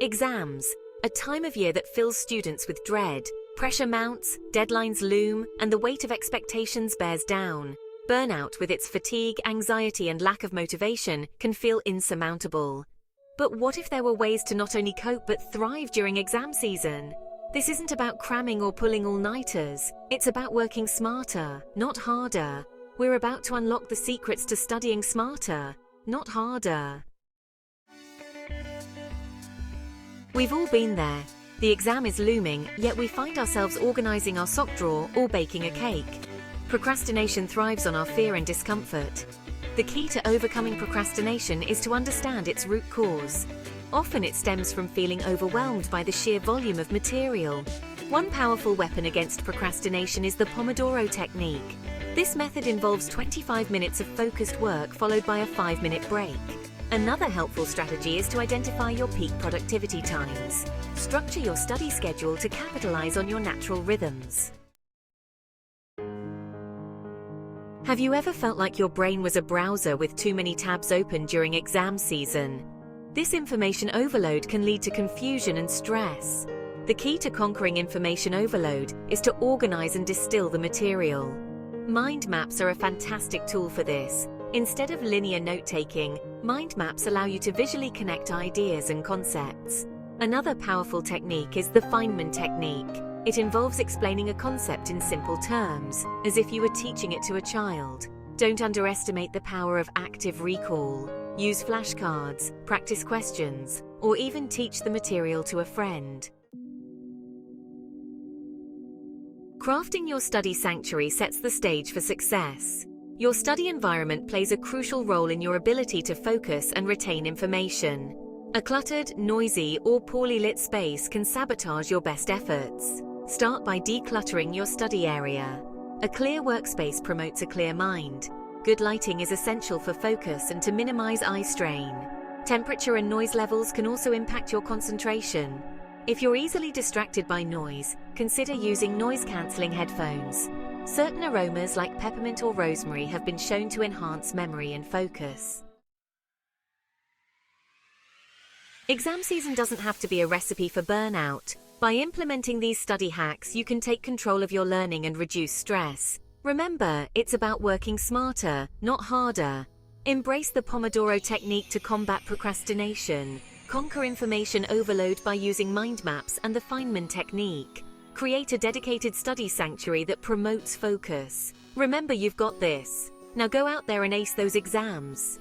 Exams, a time of year that fills students with dread. Pressure mounts, deadlines loom, and the weight of expectations bears down. Burnout, with its fatigue, anxiety, and lack of motivation, can feel insurmountable. But what if there were ways to not only cope but thrive during exam season? This isn't about cramming or pulling all-nighters. It's about working smarter, not harder. We're about to unlock the secrets to studying smarter, not harder. We've all been there. The exam is looming, yet we find ourselves organizing our sock drawer or baking a cake. Procrastination thrives on our fear and discomfort. The key to overcoming procrastination is to understand its root cause. Often it stems from feeling overwhelmed by the sheer volume of material. One powerful weapon against procrastination is the Pomodoro technique. This method involves 25 minutes of focused work followed by a 5-minute break. Another helpful strategy is to identify your peak productivity times. Structure your study schedule to capitalize on your natural rhythms. Have you ever felt like your brain was a browser with too many tabs open during exam season? This information overload can lead to confusion and stress. The key to conquering information overload is to organize and distill the material. Mind maps are a fantastic tool for this. Instead of linear note-taking, mind maps allow you to visually connect ideas and concepts. Another powerful technique is the Feynman technique. It involves explaining a concept in simple terms, as if you were teaching it to a child. Don't underestimate the power of active recall. Use flashcards, practice questions, or even teach the material to a friend. Crafting your study sanctuary sets the stage for success. Your study environment plays a crucial role in your ability to focus and retain information. A cluttered, noisy, or poorly lit space can sabotage your best efforts. Start by decluttering your study area. A clear workspace promotes a clear mind. Good lighting is essential for focus and to minimize eye strain. Temperature and noise levels can also impact your concentration. If you're easily distracted by noise, consider using noise-canceling headphones. Certain aromas like peppermint or rosemary have been shown to enhance memory and focus. Exam season doesn't have to be a recipe for burnout. By implementing these study hacks, you can take control of your learning and reduce stress. Remember, it's about working smarter, not harder. Embrace the Pomodoro technique to combat procrastination. Conquer information overload by using mind maps and the Feynman technique. Create a dedicated study sanctuary that promotes focus. Remember, you've got this. Now go out there and ace those exams.